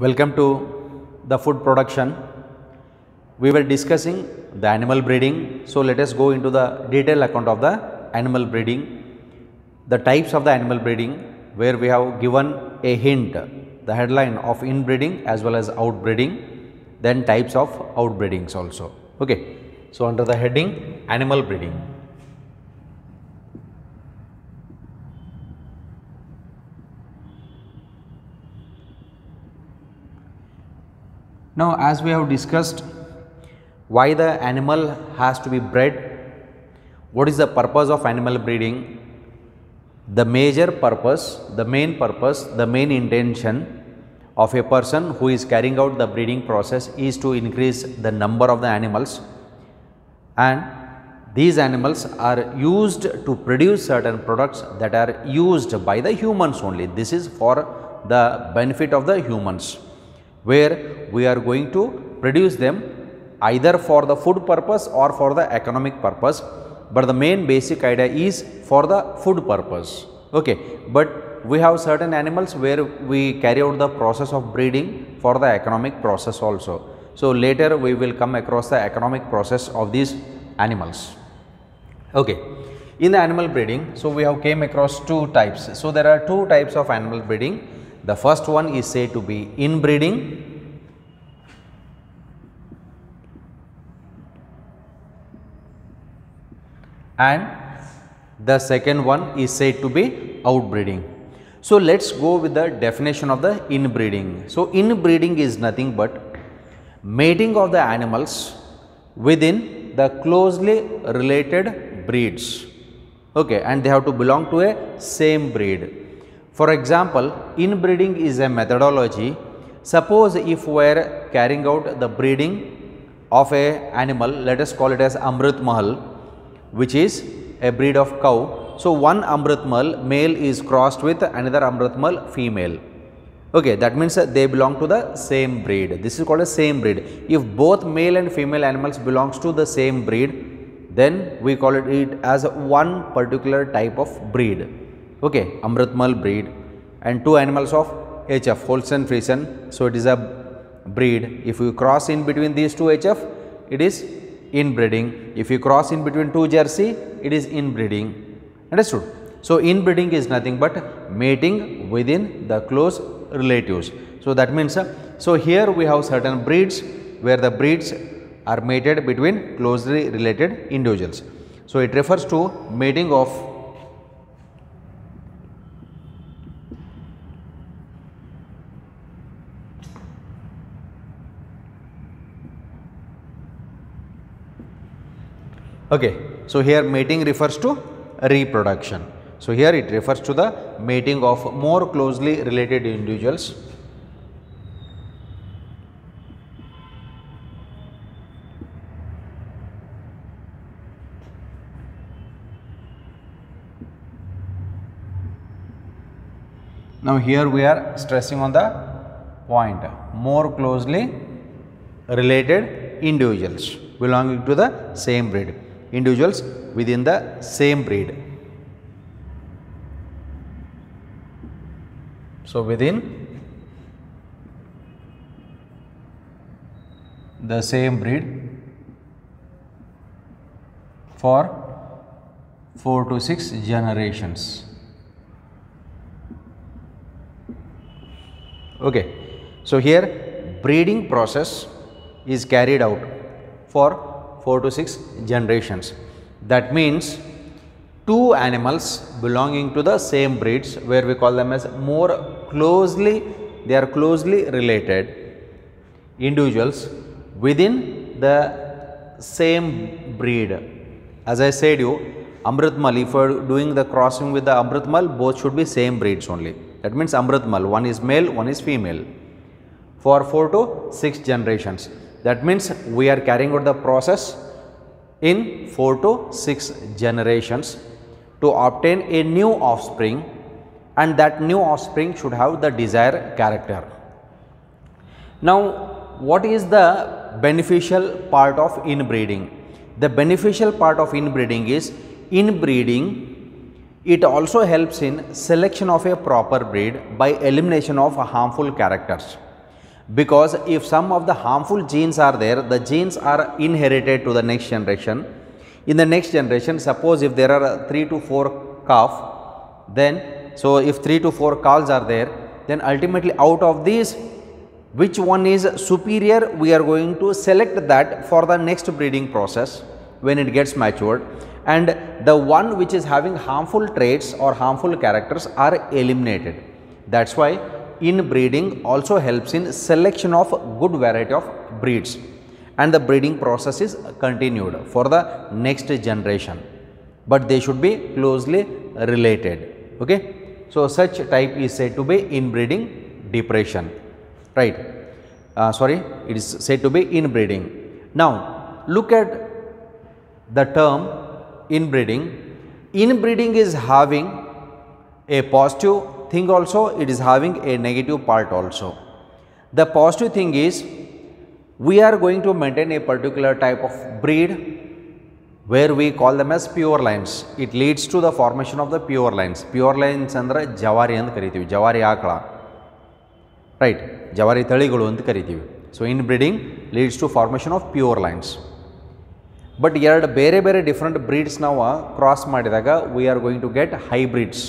Welcome to the food production. We were discussing the animal breeding. So, let us go into the detailed account of the animal breeding, the types of the animal breeding, where we have given a hint, the headline of inbreeding as well as outbreeding, then types of outbreedings also. Okay. So, under the heading animal breeding. Now, as we have discussed why the animal has to be bred, what is the purpose of animal breeding, the major purpose, the main intention of a person who is carrying out the breeding process is to increase the number of the animals, and these animals are used to produce certain products that are used by the humans only. This is for the benefit of the humans, where we are going to produce them either for the food purpose or for the economic purpose, but the main basic idea is for the food purpose. Okay. But we have certain animals where we carry out the process of breeding for the economic process also. So, later we will come across the economic process of these animals. Okay. In the animal breeding, so we have came across two types. So, there are two types of animal breeding. The first one is said to be inbreeding, and the second one is said to be outbreeding. So, let us go with the definition of the inbreeding. So, inbreeding is nothing but mating of the animals within the closely related breeds, okay, and they have to belong to a same breed. For example, inbreeding is a methodology. Suppose if we are carrying out the breeding of a animal, let us call it as Amrit Mahal, which is a breed of cow. So, one Amrit Mahal male is crossed with another Amrit Mahal female. Okay, that means they belong to the same breed. This is called a same breed. If both male and female animals belongs to the same breed, then we call it as one particular type of breed. Okay, Amrit Mahal breed, and two animals of HF, Holstein Friesian. So, it is a breed. If you cross in between these two HF, it is inbreeding. If you cross in between two Jersey, it is inbreeding. Understood? So, inbreeding is nothing but mating within the close relatives. So, that means, so here we have certain breeds where the breeds are mated between closely related individuals. So, it refers to mating of okay. So, here mating refers to reproduction. So, here it refers to the mating of more closely related individuals. Now, here we are stressing on the point more closely related individuals belonging to the same breed, individuals within the same breed. So, within the same breed for 4 to 6 generations. Okay. So, here breeding process is carried out for 4 to 6 generations. That means, two animals belonging to the same breeds, where we call them as more closely, they are closely related individuals within the same breed. As I said you, Amrit Mahal, if you are doing the crossing with the Amrit Mahal, both should be same breeds only. That means Amrit Mahal, one is male, one is female, for 4 to 6 generations. That means we are carrying out the process in 4 to 6 generations to obtain a new offspring, and that new offspring should have the desired character. Now, what is the beneficial part of inbreeding? The beneficial part of inbreeding is, inbreeding, it also helps in selection of a proper breed by elimination of harmful characters. because if some of the harmful genes are there, the genes are inherited to the next generation. In the next generation, suppose if there are 3 to 4 calf, then so if 3 to 4 calves are there, then ultimately out of these, which one is superior, we are going to select that for the next breeding process when it gets matured, and the one which is having harmful traits or harmful characters are eliminated. That's why inbreeding also helps in selection of good variety of breeds, and the breeding process is continued for the next generation, but they should be closely related. Okay. So, such type is said to be inbreeding depression, right. It is said to be inbreeding. Now, look at the term inbreeding. Inbreeding is having a positive thing also, it is having a negative part also. The positive thing is, we are going to maintain a particular type of breed where we call them as pure lines. It leads to the formation of the pure lines. Pure lines andre javari anta karitivi, javari akala, right, javari taligalu anta karitivi. So, inbreeding leads to formation of pure lines. But ಎರಡು ಬೇರೆ ಬೇರೆ different breeds ನಾವು cross ಮಾಡಿದಾಗ we are going to get hybrids,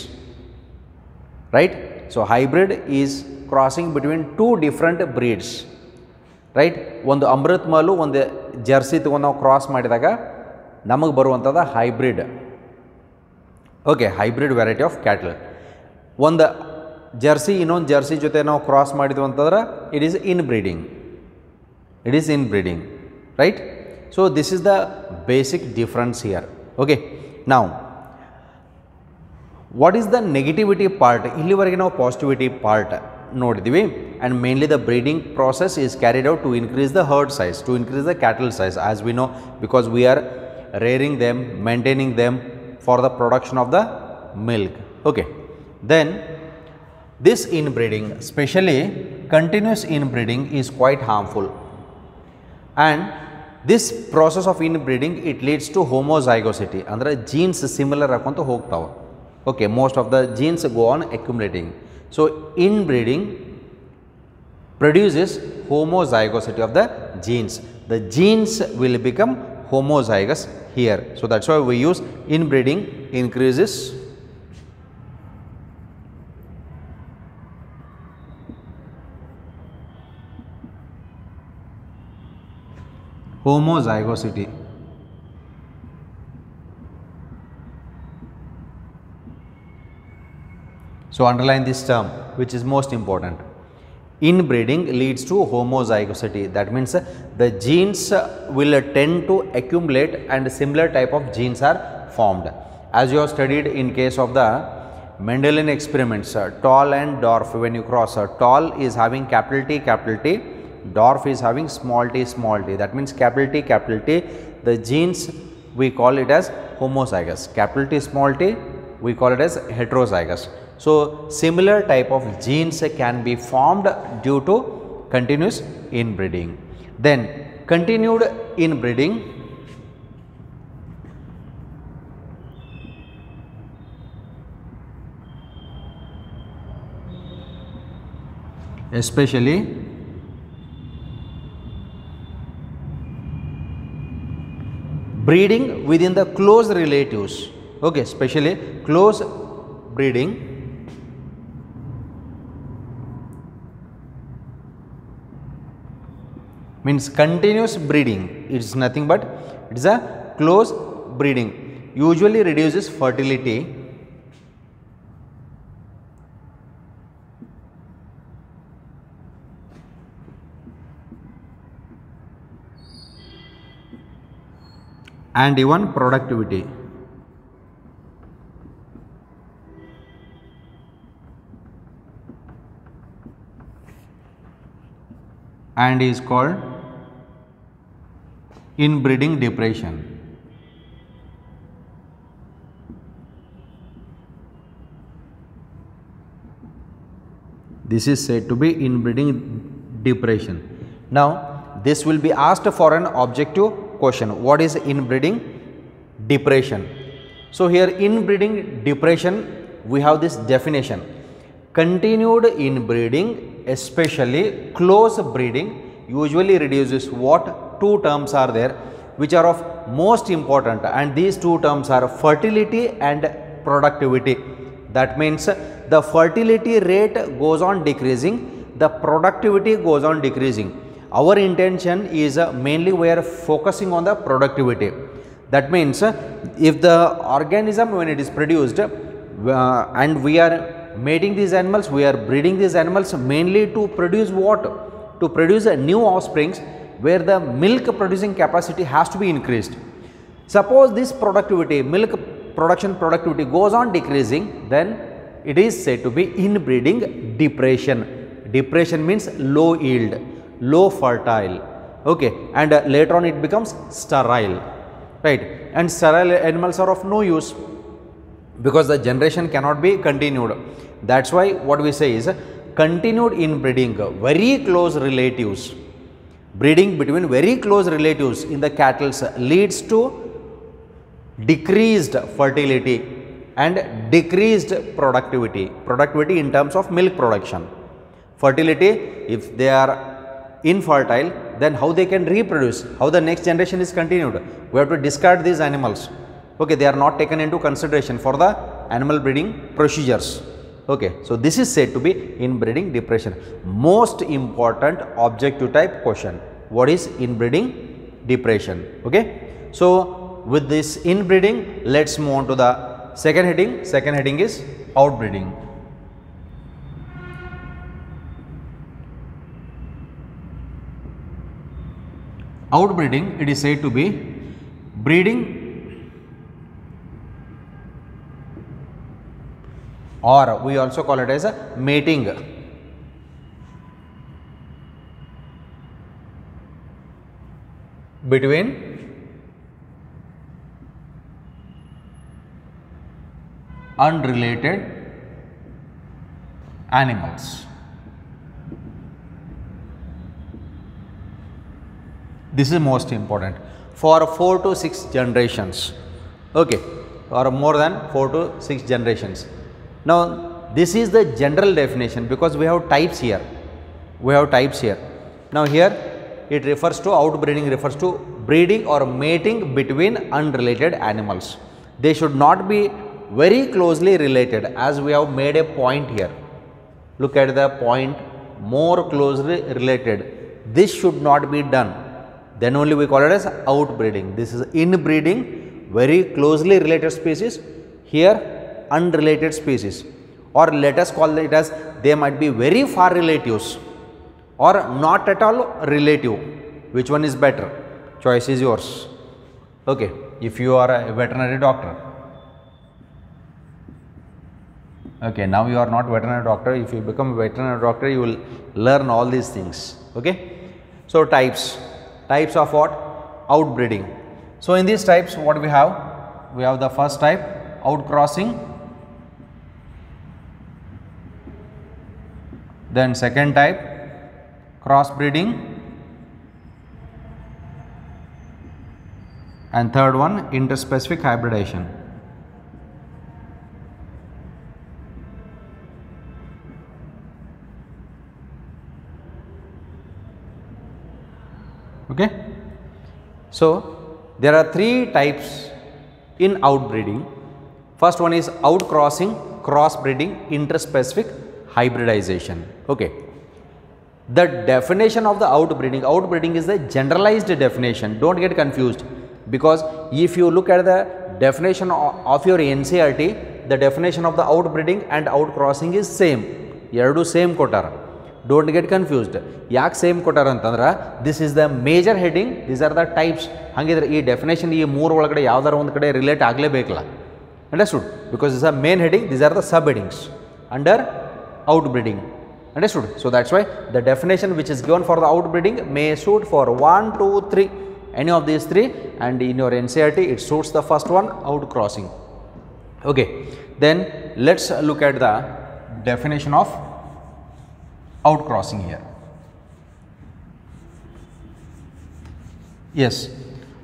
right. So, hybrid is crossing between two different breeds, right. ಒಂದು ಅಮೃತ್ ಮಹಲ್ ಒಂದು Jersey ತಗೊಂಡು ನಾವು cross ಮಾಡಿದಾಗ ನಮಗೆ ಬರುವಂಥದ್ದು hybrid. Okay, hybrid variety of cattle. ಒಂದು ಜರ್ಸಿ ಇನ್ನೊಂದು ಜರ್ಸಿ ಜೊತೆ ನಾವು ಕ್ರಾಸ್ ಮಾಡಿದ್ವಿ ಅಂತಂದ್ರೆ it is inbreeding, right. So this is the basic difference here. Okay, ನಾವು what is the negativity part? ಇಲ್ಲಿವರೆಗೆ ನಾವು ಪಾಸಿಟಿವಿಟಿ ಪಾರ್ಟ್ ನೋಡಿದ್ದೀವಿ. And mainly the breeding process is carried out to increase the herd size, to increase the cattle size, as we know, because we are rearing them, maintaining them for the production of the milk. Okay, then this inbreeding, especially continuous inbreeding, is quite harmful, and this process of inbreeding, it leads to homozygosity, andre genes similar akonta hogtava. Okay, most of the genes go on accumulating. So inbreeding produces homozygosity of the genes. The genes will become homozygous here. So that's why we use inbreeding increases homozygosity. So underline this term, which is most important. Inbreeding leads to homozygosity. That means the genes will tend to accumulate and similar type of genes are formed. As you have studied in case of the Mendelian experiments, tall and dwarf, when you cross, tall is having capital T, dwarf is having small t. That means capital T, the genes we call it as homozygous. Capital T, small t, we call it as heterozygous. So similar type of genes can be formed due to continuous inbreeding. Then continued inbreeding, especially breeding within the close relatives. Okay, especially close breeding means continuous breeding. It is nothing but it is a close breeding, usually reduces fertility and even productivity. And is called inbreeding depression. This is said to be inbreeding depression. Now this will be asked for an objective question. What is inbreeding depression? So here inbreeding depression, we have this definition: continued inbreeding especially close breeding, usually reduces what two terms are there which are of most important, and these two terms are fertility and productivity. That means the fertility rate goes on decreasing, the productivity goes on decreasing. Our intention is mainly we are focusing on the productivity. That means if the organism when it is produced and we are mating these animals, we are breeding these animals mainly to produce what? To produce a new offsprings where the milk producing capacity has to be increased. Suppose this productivity, milk production productivity goes on decreasing, then it is said to be inbreeding depression. Depression means low yield, low fertile, okay, and later on it becomes sterile, right, and sterile animals are of no use because the generation cannot be continued. That is why what we say is continued inbreeding, very close relatives, breeding between very close relatives in the cattle leads to decreased fertility and decreased productivity in terms of milk production. Fertility, if they are infertile, then how they can reproduce, how the next generation is continued? We have to discard these animals, okay, they are not taken into consideration for the animal breeding procedures. Okay, so this is said to be inbreeding depression. Most important objective type question, what is inbreeding depression? Okay, so with this inbreeding, let's move on to the second heading. Second heading is outbreeding. Outbreeding, it is said to be breeding or we also call it as a mating between unrelated animals. This is most important for 4 to 6 generations, okay, or more than 4 to 6 generations. Now, this is the general definition because we have types here. Now, here it refers to outbreeding, refers to breeding or mating between unrelated animals. They should not be very closely related, as we have made a point here. Look at the point, more closely related. This should not be done. Then only we call it as outbreeding. This is inbreeding, very closely related species. Here unrelated species, or let us call it as they might be very far relatives or not at all relative. Which one is better? Choice is yours. Okay, if you are a veterinary doctor. Okay, now you are not veterinary doctor. If you become a veterinary doctor, you will learn all these things. Okay, so types of what? Outbreeding. So in these types, what we have? We have the first type, outcrossing. Then second type, crossbreeding, and third one, interspecific hybridization. Okay. So there are 3 types in outbreeding. First one is outcrossing, crossbreeding, interspecific hybridization. Okay. The definition of the outbreeding is the generalized definition. Don't get confused, because if you look at the definition of your NCERT, the definition of the outbreeding and outcrossing is same. Yeradu same kotar. Don't get confused. Yak same kotar antandra, this is the major heading, these are the types. Hangidre ee definition ee moor olagade yavadar ond kade relate aglebekala. Understood? Because this is a main heading, these are the subheadings under outbreeding. Understood? So that's why the definition which is given for the outbreeding may suit for 1, 2, 3, any of these 3, and in your NCERT it suits the first one, outcrossing. Okay, then let's look at the definition of outcrossing here. Yes,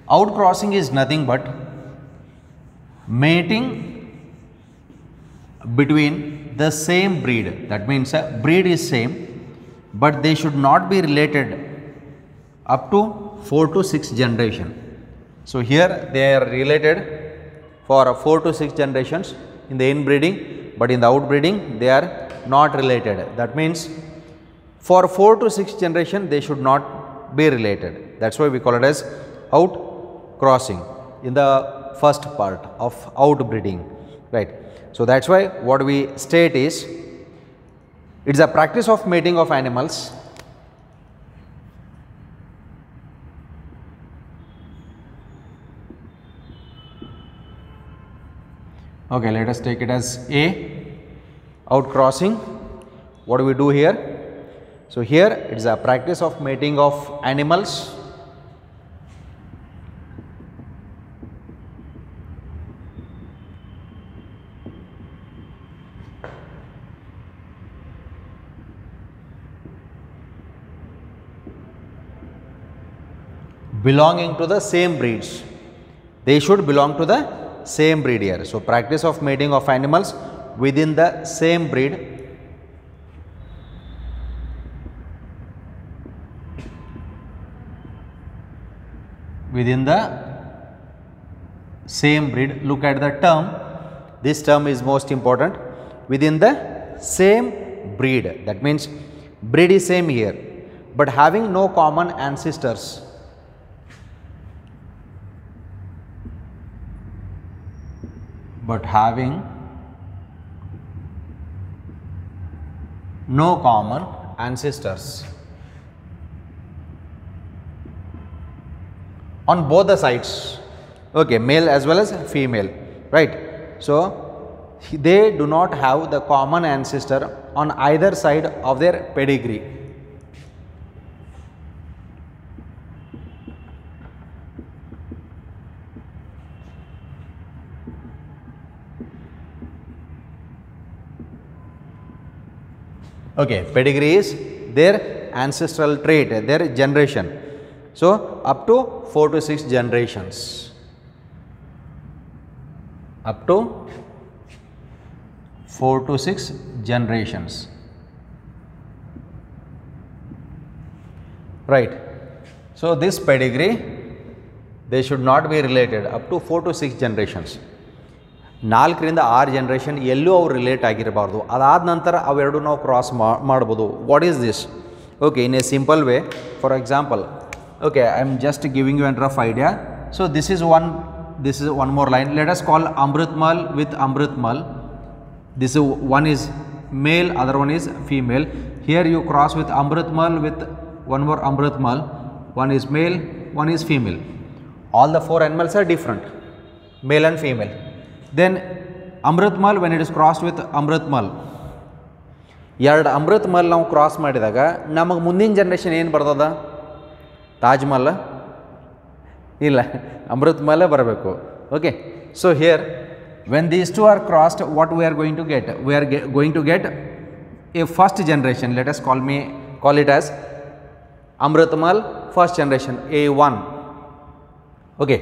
outcrossing is nothing but mating between the same breed. That means breed is same, but they should not be related up to 4 to 6 generation. So here they are related for 4 to 6 generations in the inbreeding, but in the outbreeding they are not related. That means for 4 to 6 generation they should not be related. That's why we call it as outcrossing in the first part of outbreeding, right. So that's why what we state is, it's a practice of mating of animals okay, let us take it as A, outcrossing. What do we do here? So here it is a practice of mating of animals belonging to the same breeds. They should belong to the same breed here. So practice of mating of animals within the same breed. Within the same breed, look at the term, this term is most important, within the same breed. That means breed is same here, but having no common ancestors. But having no common ancestors on both the sides, okay, male as well as female, right. So they do not have the common ancestor on either side of their pedigree. Okay, pedigree is their ancestral trait, their generation. So up to 4 to 6 generations. Up to 4 to 6 generations. Right. So this pedigree, they should not be related up to 4 to 6 generations. 4 ರಿಂದ 6 generation ಎಲ್ಲೂ ಅವರು relate ಆಗಿರಬಾರ್ದು. ಅದಾದ ನಂತರ ಅವೆರಡು ನಾವು cross ಮಾಡ್ಬೋದು. What is this? Okay, in a simple way, for example, okay, I am just giving U N rough idea. So this is one more line. Let us call Amritmal with Amritmal. This one is male, other one is female. Here you cross with Amritmal with one more Amritmal. One is male, one is female. All the 4 animals are different, male and female. Then Amritmal, when it is crossed with Amritmal, ಎರಡು ಅಮೃತಮಲ್ ನಾವು cross ಮಾಡಿದಾಗ ನಮಗೆ ಮುಂದಿನ generation ಏನು ಬರ್ತದ? ತಾಜ್ಮಹಲ್ ಇಲ್ಲ, ಅಮೃತಮಲ್ ಬರಬೇಕು. Okay, so here when these two are crossed, what we are going to get? We are going to get a first generation. Let us call it as Amritmal first generation, A1. Okay.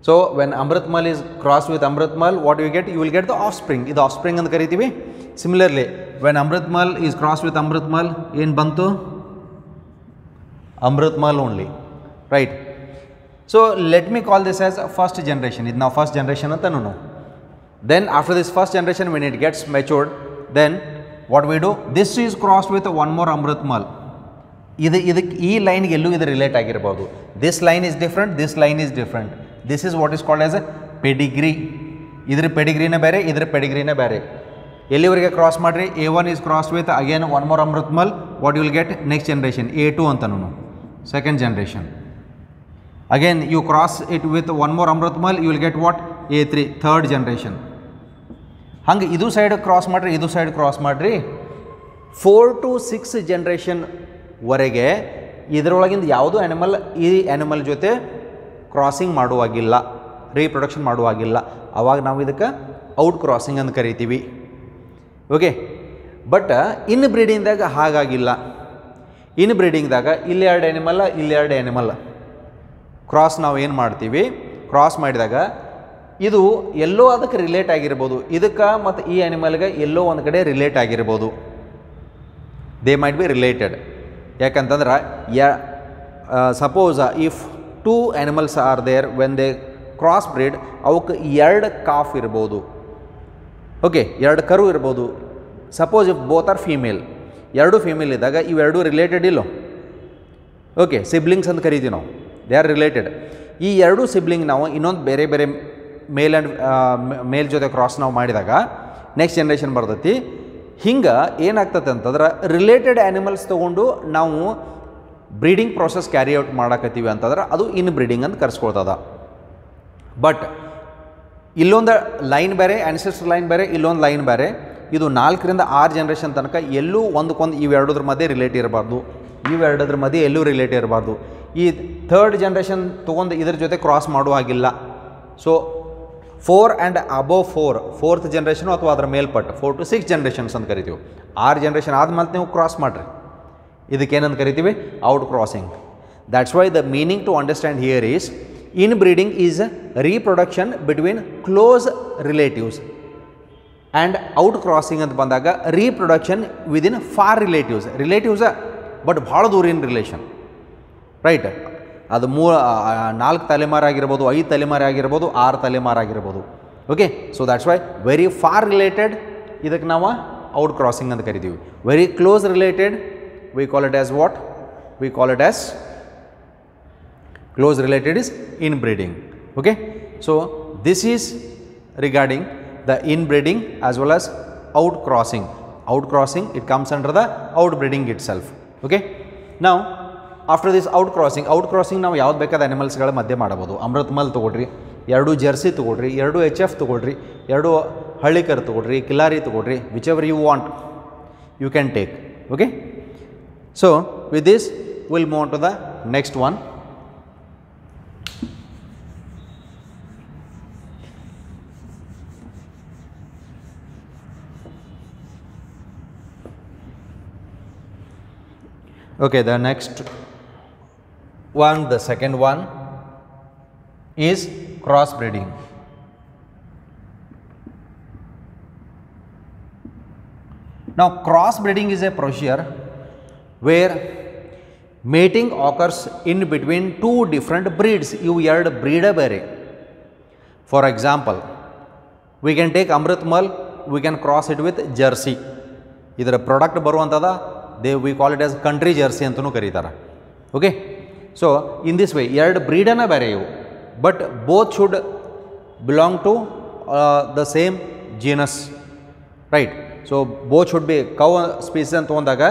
So when Amritmal is crossed with Amritmal, what do you get? You will get the offspring. This offspring anta karitivi. Similarly, when Amritmal is crossed with Amritmal, ಏನು ಬಂತು? Amritmal only, right? So let me call this as first generation. ಇದು ನಾವು first generation ಅಂತ know. Then after this first generation, when it gets matured, then what we do? This is crossed with one more Amritmal. ಇದಕ್ಕೆ ಈ ಲೈನ್ಗೆ ಎಲ್ಲೂ ಇದು relate ಆಗಿರಬಹುದು. This line is different, this line is different. This is what is called as A Pedigree. ಇದ್ರ ಪೆಡಿಗ್ರಿನೇ ಬೇರೆ, ಇದ್ರ ಪೆಡಿಗ್ರಿನೇ ಬೇರೆ. ಎಲ್ಲಿವರೆಗೆ ಕ್ರಾಸ್ ಮಾಡಿರಿ? A1 is crossed with again one more Amritmal. What you will get? Next generation A2 ಅಂತನೂ, second generation. Again you cross it with one more Amritmal, you will get what? A3, third generation. ಹಂಗೆ ಇದು side cross ಮಾಡಿರಿ, ಇದು side cross ಮಾಡಿರಿ, 4 to 6 generation ವರೆಗೆ ಇದರೊಳಗಿಂದ ಯಾವುದೂ animal ಈ animal ಜೊತೆ ಕ್ರಾಸಿಂಗ್ ಮಾಡುವಾಗಿಲ್ಲ, ರೀಪ್ರೊಡಕ್ಷನ್ ಮಾಡುವಾಗಿಲ್ಲ. ಆವಾಗ ನಾವು ಇದಕ್ಕೆ ಔಟ್ ಕ್ರಾಸಿಂಗ್ ಅಂತ ಕರಿತೀವಿ. ಓಕೆ, ಬಟ್ ಇನ್ ಬ್ರೀಡಿಂಗ್ದಾಗ ಹಾಗಾಗಿಲ್ಲ. ಇನ್ ಬ್ರೀಡಿಂಗ್ದಾಗ ಇಲ್ಲೆರಡು ಆ್ಯನಿಮಲ್, ಇಲ್ಲೆರಡು ಆ್ಯನಿಮಲ್ ಕ್ರಾಸ್ ನಾವು ಏನು ಮಾಡ್ತೀವಿ? ಕ್ರಾಸ್ ಮಾಡಿದಾಗ ಇದು ಎಲ್ಲೋ ಅದಕ್ಕೆ ರಿಲೇಟ್ ಆಗಿರ್ಬೋದು, ಇದಕ್ಕೆ ಮತ್ತು ಈ ಆ್ಯನಿಮಲ್ಗೆ ಎಲ್ಲೋ ಒಂದು ಕಡೆ ರಿಲೇಟ್ ಆಗಿರ್ಬೋದು. They might be related. ಯಾಕಂತಂದ್ರೆ suppose if 2 animals are there when they cross breed, ಅವಕ್ಕೆ 2 ಕಾಫ್ ಇರ್ಬೋದು, ಓಕೆ, 2 ಕರು ಇರ್ಬೋದು. Suppose if both are female, 2 female ಇದ್ದಾಗ ಇವೆರಡೂ ರಿಲೇಟೆಡ್ ಇಲ್ಲೋ, ಓಕೆ, ಸಿಬ್ಲಿಂಗ್ಸ್ ಅಂತ ಕರಿತೀವಿ ನಾವು, ದೇ ಆರ್ ರಿಲೇಟೆಡ್. ಈ 2 ಸಿಬ್ಲಿಂಗ್ ನಾವು ಇನ್ನೊಂದು ಬೇರೆ ಬೇರೆ ಮೇಲ್ ಜೊತೆ ಕ್ರಾಸ್ ನಾವು ಮಾಡಿದಾಗ ನೆಕ್ಸ್ಟ್ ಜನ್ರೇಷನ್ ಬರ್ತೈತಿ. ಹಿಂಗೆ ಏನಾಗ್ತದೆ ಅಂತಂದ್ರೆ ರಿಲೇಟೆಡ್ ಆ್ಯನಿಮಲ್ಸ್ ತೊಗೊಂಡು ನಾವು ಬ್ರೀಡಿಂಗ್ ಪ್ರೋಸೆಸ್ ಕ್ಯಾರಿ ಔಟ್ ಮಾಡಕತ್ತೀವಿ ಅಂತಂದ್ರೆ ಅದು ಇನ್ ಬ್ರೀಡಿಂಗ್ ಅಂತ ಕರೆಸ್ಕೊಳ್ತದ. ಬಟ್ ಇಲ್ಲೊಂದು ಲೈನ್ ಬೇರೆ, ಆನ್ಸೆಸ್ಟರ್ ಲೈನ್ ಬೇರೆ, ಇಲ್ಲೊಂದು ಲೈನ್ ಬೇರೆ. ಇದು 4 ರಿಂದ 6 ಜನ್ರೇಷನ್ ತನಕ ಎಲ್ಲೂ ಒಂದಕ್ಕೊಂದು ಇವೆರಡದ್ರ ಮಧ್ಯೆ ರಿಲೇಟ್ ಇರಬಾರ್ದು, ಇವೆರಡದ್ರ ಮಧ್ಯೆ ಎಲ್ಲೂ ರಿಲೇಟ್ ಇರಬಾರ್ದು. ಈ 3rd ಜನ್ರೇಷನ್ ತೊಗೊಂಡು ಇದ್ರ ಜೊತೆ ಕ್ರಾಸ್ ಮಾಡುವ ಹಾಗಿಲ್ಲ. So 4 and above 4th generation ಅಥವಾ ಅದರ ಮೇಲ್ಪಟ್ಟು 4 to 6 ಜನ್ರೇಷನ್ಸ್ ಅಂತ ಕರಿತೀವಿ. 6 ಜನ್ರೇಷನ್ ಆದ್ಮೇಲೆ ನೀವು ಕ್ರಾಸ್ ಮಾಡಿರಿ, ಇದಕ್ಕೇನಂತ ಕರಿತೀವಿ? Out crossing. That's why the meaning to understand here is inbreeding is reproduction between close relatives, and out crossing ಅಂತ ಬಂದಾಗ reproduction within far relatives but ಭಾಳ ದೂರಿನ ರಿಲೇಷನ್, ರೈಟ್? ಅದು 4 ತಲೆಮಾರಾಗಿರ್ಬೋದು, 5 ತಲೆಮಾರಾಗಿರ್ಬೋದು, 6 ತಲೆಮಾರಾಗಿರ್ಬೋದು, okay. So that's why very far related ಇದಕ್ಕೆ ನಾವು ಔಟ್ ಕ್ರಾಸಿಂಗ್ ಅಂತ ಕರಿತೀವಿ. Very close related we call it as what? We call it as close related is inbreeding, okay. So this is regarding the inbreeding as well as outcrossing. Outcrossing, it comes under the outbreeding itself, okay. Now after this outcrossing ನಾವು ಯಾವ್ದು ಬೇಕಾದ ಅನಿಮಲ್ಸ್ಗಳ ಮಧ್ಯೆ ಮಾಡಬಹುದು. ಅಮೃತಮಲ್ ತೊಗೊಳ್ರಿ, 2 Jersey ತೊಗೊಳ್ರಿ, 2 HF ತೊಗೊಳ್ರಿ, 2 ಹಳ್ಳಿಕರ್ ತೊಗೊಳ್ರಿ, ಕಿಲಾರಿ ತೊಗೊಳ್ರಿ, whichever you want you can take, okay. So with this we'll move on to the next one. Okay, the next one, the second one is crossbreeding. Now crossbreeding is a procedure where mating occurs in between 2 different breeds. You ಎರಡು breed ಬೇರೆ. For example, we can take Amritmal, we can cross it with Jersey. ಇದರ product ಬರುವಂಥದ we call it as country jersey ಅಂತಲೂ ಕರೀತಾರೆ, okay. So in this way ಎರಡು ಬ್ರೀಡನ್ನು ಬೇರೆ ಇವು, but both should belong to the same genus, right? So both should be cow species ಅಂತ ತೊಗೊಂಡಾಗ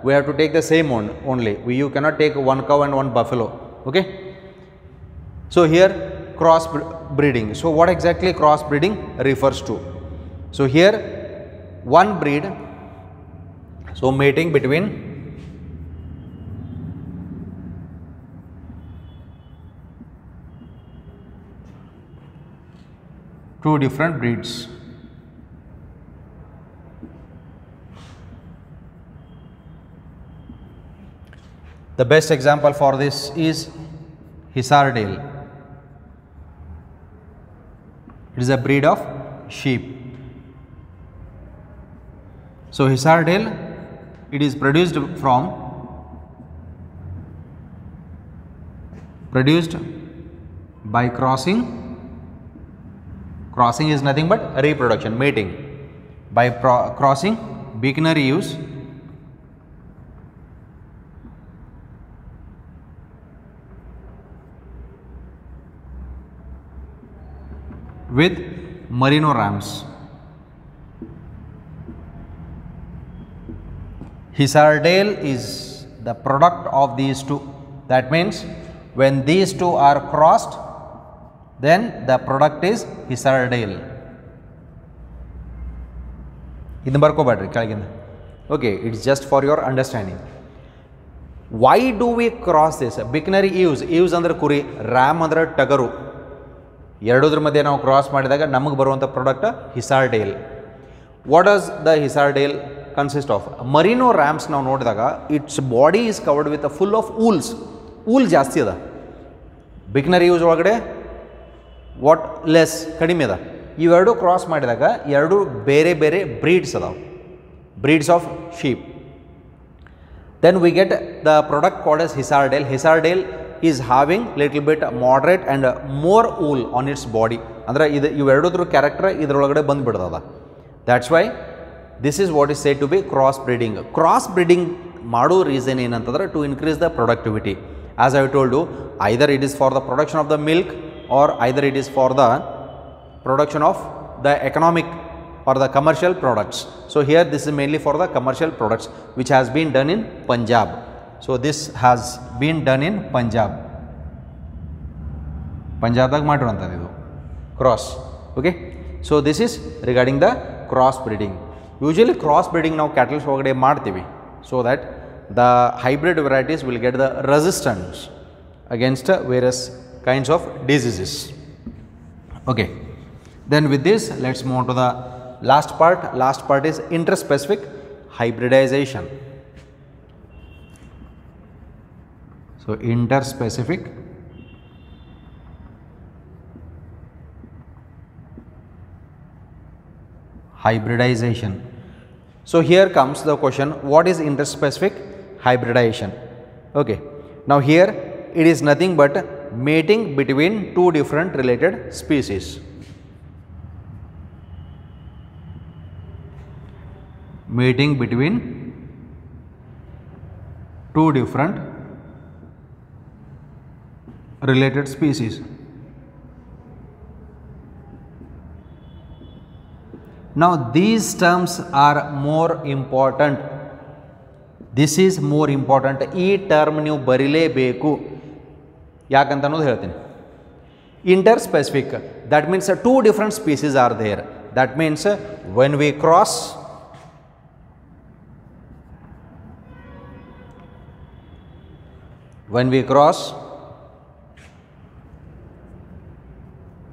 we have to take the same one only. You cannot take 1 cow and 1 buffalo, okay. So here cross breeding. So what exactly cross breeding refers to? So here one breed, so mating between two different breeds. The best example for this is Hisardale. It is a breed of sheep. So Hisardale, it is produced by crossing. Crossing is nothing but reproduction, mating. By crossing Bicknor ewes with merino rams. Hisardale is the product of these two. That means when these two are crossed, then the product is Hisardale. Idan barkobadri kalaginda. Okay, it's just for your understanding. Why do we cross this? Bicknor ewes, ewes andre kuri, ram andre tagaru. ಎರಡೂದ್ರ ಮಧ್ಯೆ ನಾವು cross ಮಾಡಿದಾಗ ನಮಗೆ ಬರುವಂಥ product Hisardale. What does the Hisardale consist of? Merino rams ನಾವು ನೋಡಿದಾಗ its body is covered with full of wools. Wool ಜಾಸ್ತಿ ಅದ. Bikaner ewes ಒಳಗಡೆ ವಾಟ್ ಲೆಸ್, ಕಡಿಮೆ ಅದ. ಇವೆರಡು ಕ್ರಾಸ್ ಮಾಡಿದಾಗ ಎರಡು ಬೇರೆ ಬೇರೆ ಬ್ರೀಡ್ಸ್ ಅದಾವೆ, breeds of sheep. Then we get the product called as Hisardale. Hisardale is having little bit moderate and more wool on its body. Andre iveredu character idrolagade bandibidada. That's why this is what is said to be cross breeding. Cross breeding mado reason enantadre to increase the productivity. As I told you, either it is for the production of the milk or either it is for the production of the economic or the commercial products. So here this is mainly for the commercial products which has been done in Punjab. So this has been done in Punjab. Punjab ದಾಗ ಮಾಡಿರುವಂಥದ್ದು ಇದು cross. Okay. So this is regarding the cross breeding. Usually cross breeding ನಾವು cattle ಒಳಗಡೆ ಮಾಡ್ತೀವಿ so that the hybrid varieties will get the resistance against various kinds of diseases. Okay. Then with this, let's move on to the last part. Last part is interspecific hybridization. So interspecific hybridization. So here comes the question, what is interspecific hybridization? Okay. Now here it is nothing but mating between two different related species. Mating between two different related species. Now these terms are more important. This is more important. ಈ term ನೀವು ಬರೀಲೇಬೇಕು. ಯಾಕಂತ ಅನ್ನೋದು ಹೇಳ್ತೀನಿ. Interspecific, that means two different species are there. That means when we cross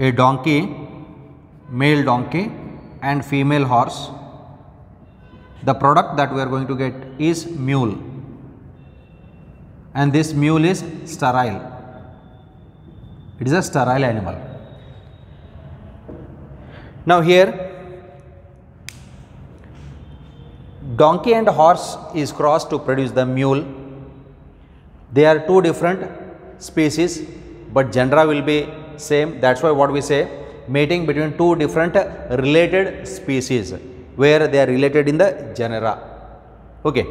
a donkey, male donkey and female horse, the product that we are going to get is mule, and this mule is sterile. It is a sterile animal. Now here donkey and horse is crossed to produce the mule. They are two different species, but genera will be same. That's why what we say, mating between two different related species where they are related in the genera. Okay.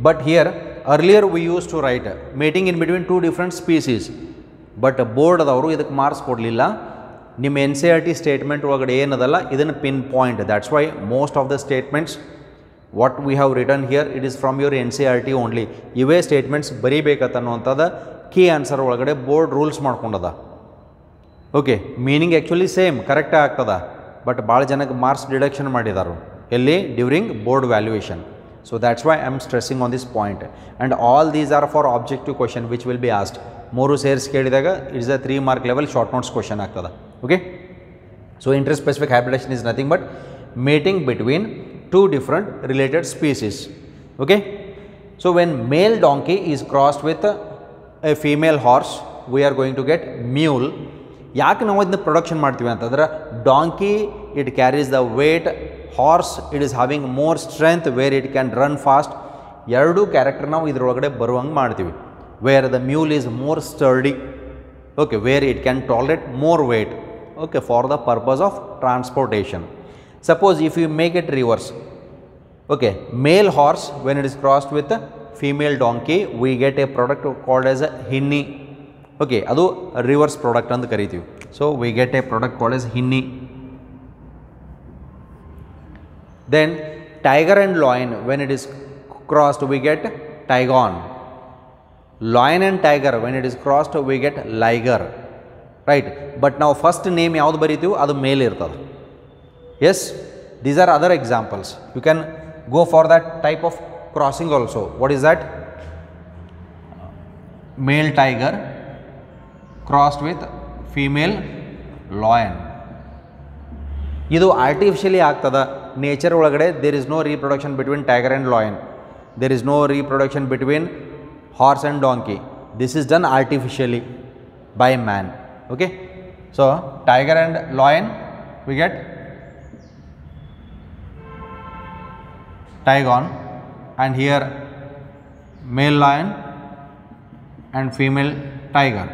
But here earlier we used to write mating in between two different species, but board adavaru idಕ್ಕೆ marks ಕೊಡಲಿಲ್ಲ. ನಿಮ್ಮ NCERT statement ಒಳಗಡೆ ಏನದಲ್ಲ ಇದನ್ನು pin point. That's why most of the statements what we have written here, it is from your NCERT only. ಇವೇ statements ಬರೀಬೇಕನ್ನೋಂಥದ್ದು key answer ಒಳಗಡೆ board rules ಮಾಡ್ಕೊಂಡದ. Okay, meaning actually same correct ಆಗ್ತದ, but ಭಾಳ ಜನಕ್ಕೆ ಮಾರ್ಕ್ಸ್ ಡಿಡಕ್ಷನ್ ಮಾಡಿದಾರು ಎಲ್ಲಿ during board valuation. So that's why I am stressing on this point. And all these are for objective question which will be asked. ಮೂರು ಸೇರ್ಸ್ ಕೇಳಿದಾಗ it's a 3 mark level short notes question ಆಗ್ತದೆ. Okay. So interspecific hybridization is nothing but mating between two different related species. Okay. So when male donkey is crossed with a female horse we are going to get mule. ಯಾಕೆ ನಾವು ಇದನ್ನ production ಮಾಡ್ತೀವಿ ಅಂತಂದ್ರೆ donkey it carries the weight, horse it is having more strength where it can run fast. ಎರಡೂ character ನಾವು ಇದರೊಳಗಡೆ ಬರುವಂಗೆ ಮಾಡ್ತೀವಿ. Where the mule is more sturdy, okay, where it can tolerate more weight, okay, for the purpose of transportation. Suppose if you make it reverse, okay, male horse when it is crossed with female donkey we get a product called as a hinny. Okay, ಅದು reverse product ಅಂತ ಕರಿತೀವಿ. So we get a product called as hinny. Then tiger and lion when it is crossed we get tigon. Lion and tiger when it is crossed we get liger, right? But now first name ಯಾವುದು ಬರೀತೀವಿ ಅದು ಮೇಲೆ ಇರ್ತದೆ. Yes, these are other examples. You can go for that type of crossing also. What is that? Male tiger crossed with female lion. ಇದು artificially ಆಗ್ತದ. Nature ಒಳಗಡೆ there is no reproduction between tiger and lion. There is no reproduction between horse and donkey. This is done artificially by man. Okay. So tiger and lion we get tigon, and here male lion and female tiger,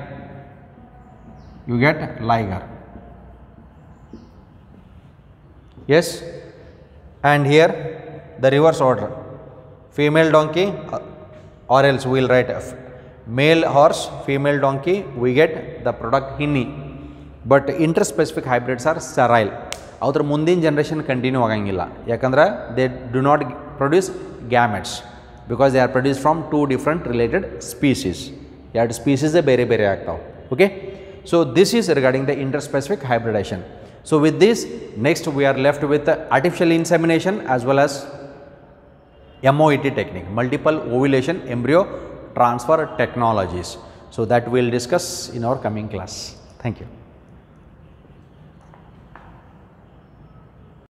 you get liger. Yes, and here the reverse order, female donkey, or else we will write male horse, female donkey, we get the product hinny. But interspecific hybrids are sterile. Avadra mundin generation continue agangilla. Yakandra they do not produce gametes because they are produced from two different related species. Yard species are bere bere agtav. Okay. So this is regarding the interspecific hybridization. So with this, next we are left with artificial insemination as well as MOET technique, multiple ovulation embryo transfer technologies. So that we will discuss in our coming class. Thank you.